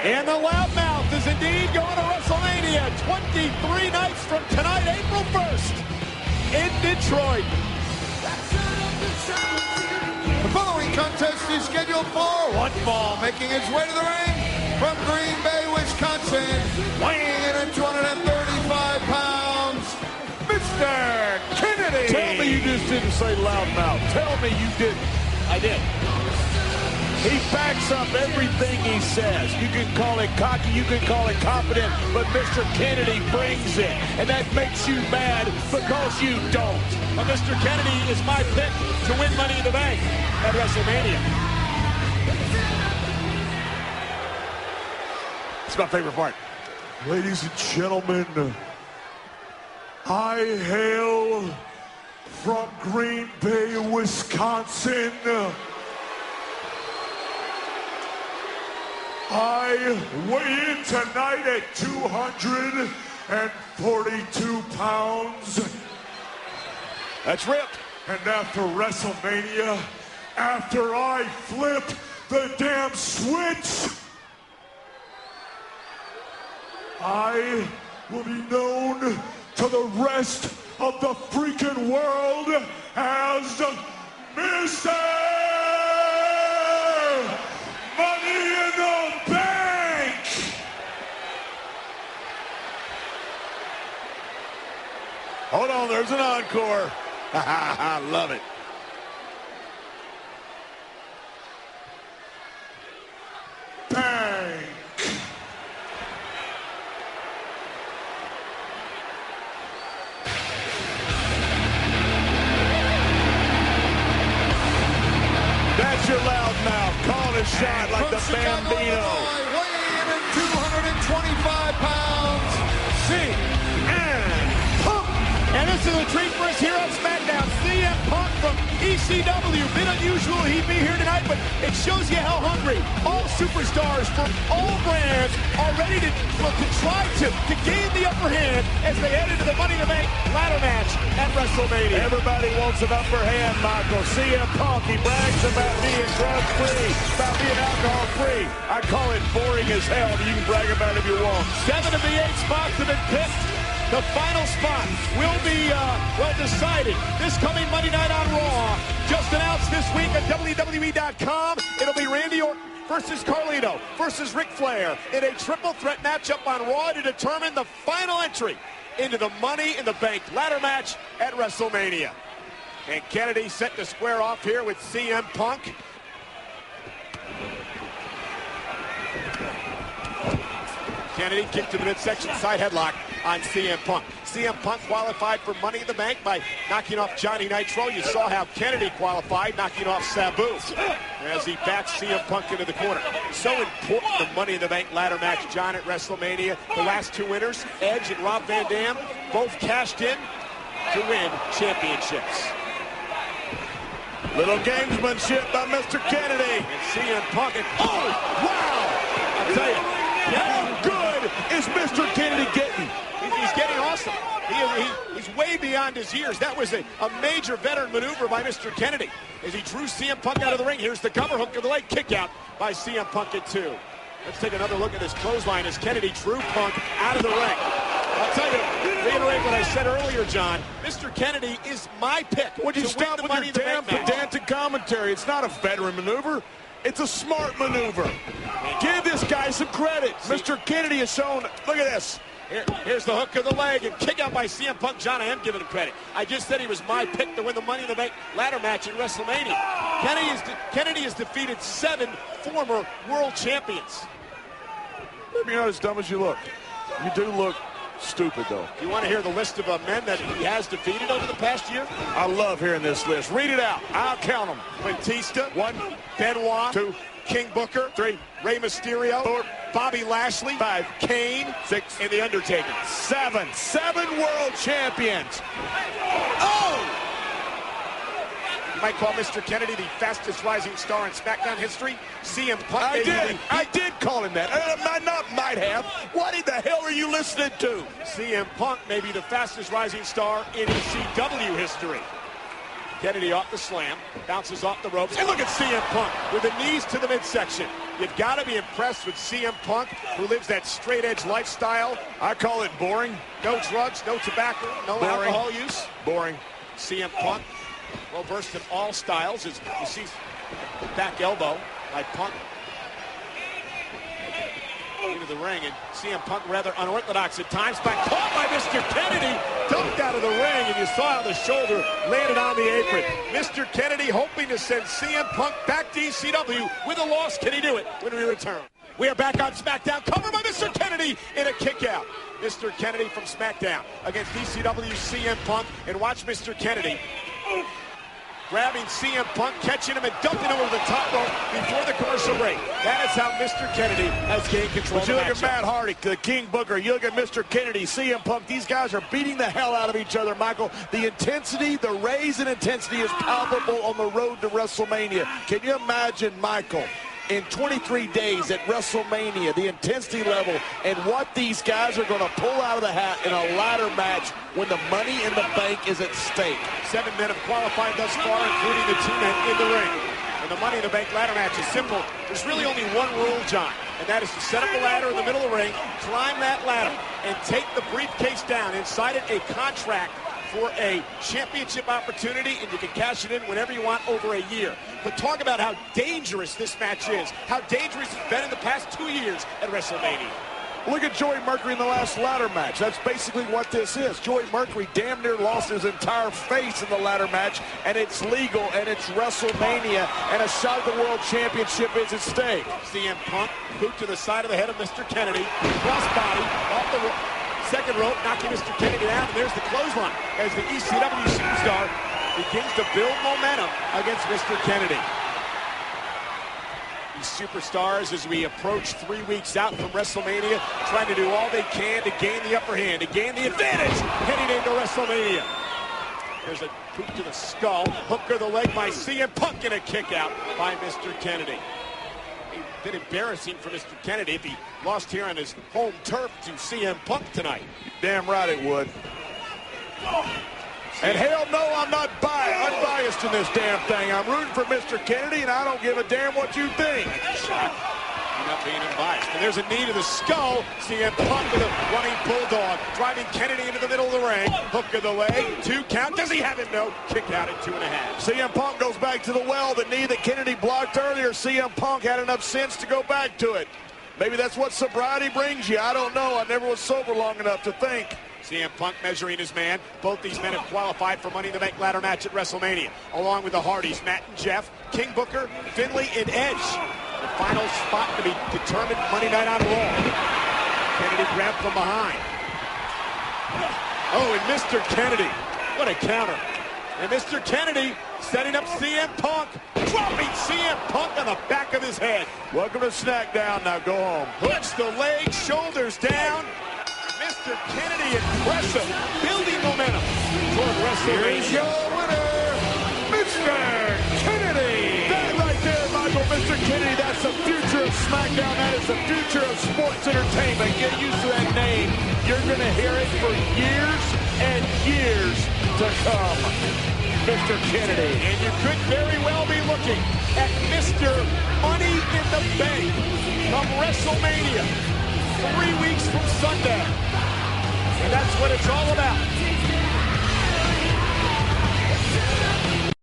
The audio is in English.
And the loudmouth is indeed going to WrestleMania 23 nights from tonight, April 1st, in Detroit. The following contest is scheduled for one fall, making his way to the ring from Green Bay, Wisconsin, weighing in at 235 pounds, Mr. Kennedy. Tell me you just didn't say loudmouth. Tell me you didn't. I did. He backs up everything he says. You can call it cocky, you can call it confident, but Mr. Kennedy brings it. And that makes you mad because you don't. Well, Mr. Kennedy is my pick to win Money in the Bank at WrestleMania. It's my favorite part. Ladies and gentlemen, I hail from Green Bay, Wisconsin. I weigh in tonight at 242 pounds. That's ripped. And after WrestleMania, after I flip the damn switch, I will be known to the rest of the freaking world as Mr. Money in the Bank! Hold on, there's an encore. I love it. Bank! That's your loudmouth. Call a shot like the Bambino. Weighing in at 225 pounds, CM Punk. And this is a treat for us here on SmackDown. CM Punk from ECW. Bit unusual he'd be here tonight, but it shows you how hungry all superstars from all brands are ready to try to gain the upper hand as they head into the Money in the Bank ladder match at WrestleMania. Everybody wants an upper hand, Michael. CM Punk, he brags about being drug-free, about being alcohol-free. I call it boring as hell, but you can brag about it if you want. 7 of the 8 spots have been picked. The final spot will be, decided this coming Monday night on Raw. Just announced this week at WWE.com. It'll be Randy Orton versus Carlito versus Ric Flair in a triple threat matchup on Raw to determine the final entry into the Money in the Bank ladder match at WrestleMania. And Kennedy set to square off here with CM Punk. Kennedy kicked to the midsection, side headlock on CM Punk. CM Punk qualified for Money in the Bank by knocking off Johnny Nitro. You saw how Kennedy qualified, knocking off Sabu as he backs CM Punk into the corner. So important, the Money in the Bank ladder match, John, at WrestleMania. The last two winners, Edge and Rob Van Dam, both cashed in to win championships. Little gamesmanship by Mr. Kennedy. And CM Punk, and oh, wow! I'll tell you, How good is Mr. Kennedy getting? he's getting awesome. He's way beyond his years. That was a major veteran maneuver by Mr. Kennedy as he drew CM Punk out of the ring. Here's the cover hook of the leg kick out by CM Punk at 2. Let's take another look at this clothesline as Kennedy drew Punk out of the ring. I'll tell you, reiterate what I said earlier, John. Mr. Kennedy is my pick. Would you stop with your damn pedantic commentary? It's not a veteran maneuver. It's a smart maneuver. Give this guy some credit. Mr. Kennedy has shown, look at this. Here's the hook of the leg and kick out by CM Punk. John, I am giving him credit. I just said he was my pick to win the Money in the Bank ladder match at WrestleMania. Kennedy has defeated 7 former world champions. Maybe you're not as dumb as you look. You do look stupid, though. You want to hear the list of men that he has defeated over the past year? I love hearing this list. Read it out. I'll count them. Batista, 1. Benoit, 2. King Booker, 3. Rey Mysterio, 4. Bobby Lashley, 5. Kane, 6. and The Undertaker. 7 world champions. Oh! You might call Mr. Kennedy the fastest rising star in SmackDown history. CM Punk. I did call him that. Might have. What in the hell are you listening to? CM Punk may be the fastest rising star in ECW history. Kennedy off the slam, bounces off the ropes, and look at CM Punk with the knees to the midsection. You've got to be impressed with CM Punk, who lives that straight-edge lifestyle. I call it boring. No drugs, no tobacco, no alcohol use. Boring. CM Punk, well versed in all styles, as you see back elbow by Punk into the ring, and CM Punk rather unorthodox at times, but caught by Mr. Kennedy, dumped out of the ring, and you saw how the shoulder landed on the apron. Mr. Kennedy hoping to send CM Punk back to ECW with a loss. Can he do it when we return? We are back on SmackDown, covered by Mr. Kennedy in a kick out. Mr. Kennedy from SmackDown against ECW CM Punk, and watch Mr. Kennedy grabbing CM Punk, catching him and dumping him over the top rope before the commercial break. That is how Mr. Kennedy has gained control of the matchup. You look at Matt Hardy, the King Booker, you look at Mr. Kennedy, CM Punk, these guys are beating the hell out of each other, Michael. The intensity, the raise in intensity is palpable on the road to WrestleMania. Can you imagine, Michael, in 23 days at WrestleMania, the intensity level and what these guys are going to pull out of the hat in a ladder match when the money in the bank is at stake. 7 men have qualified thus far, including the 2 men in the ring. And the Money in the Bank ladder match is simple. There's really only one rule, John, and that is to set up a ladder in the middle of the ring, climb that ladder, and take the briefcase down. Inside it, a contract for a championship opportunity, and you can cash it in whenever you want over a year. But talk about how dangerous this match is, how dangerous it's been in the past 2 years at WrestleMania. Look at Joey Mercury in the last ladder match. That's basically what this is. Joey Mercury damn near lost his entire face in the ladder match, and it's legal, and it's WrestleMania, and a shot at the World Championship is at stake. CM Punk boot to the side of the head of Mr. Kennedy, crossbody off the second rope, knocking Mr. Kennedy down, and there's the clothesline as the ECW superstar begins to build momentum against Mr. Kennedy. Superstars, as we approach 3 weeks out from WrestleMania, trying to do all they can to gain the upper hand, to gain the advantage heading into WrestleMania. There's a boot to the skull, hook of the leg by CM Punk, and a kick out by Mr. Kennedy. A bit embarrassing for Mr. Kennedy if he lost here on his home turf to CM Punk tonight. Damn right it would. And hell no, I'm not unbiased in this damn thing. I'm rooting for Mr. Kennedy, and I don't give a damn what you think. You're not being unbiased. And there's a knee to the skull. CM Punk with a running bulldog, driving Kennedy into the middle of the ring. Hook of the leg, 2 count. Does he have it? No. Kick out at 2.5. CM Punk goes back to the well. The knee that Kennedy blocked earlier, CM Punk had enough sense to go back to it. Maybe that's what sobriety brings you. I don't know. I never was sober long enough to think. CM Punk measuring his man. Both these men have qualified for Money in the Bank ladder match at WrestleMania, along with the Hardys, Matt and Jeff, King Booker, Finlay, and Edge. The final spot to be determined Monday night on Raw. Kennedy grabbed from behind. Oh, and Mr. Kennedy. What a counter. And Mr. Kennedy setting up CM Punk, dropping CM Punk on the back of his head. Welcome to SmackDown. Now go home. Hooks the leg, shoulders down. Mr. Kennedy, impressive, building momentum toward WrestleMania. Here's your winner, Mr. Kennedy. That right there, Michael, Mr. Kennedy, that's the future of SmackDown. That is the future of sports entertainment. Get used to that name. You're going to hear it for years and years to come. Mr. Kennedy. And you could very well be looking at Mr. Money in the Bank from WrestleMania 3 weeks from Sunday. And that's what it's all about.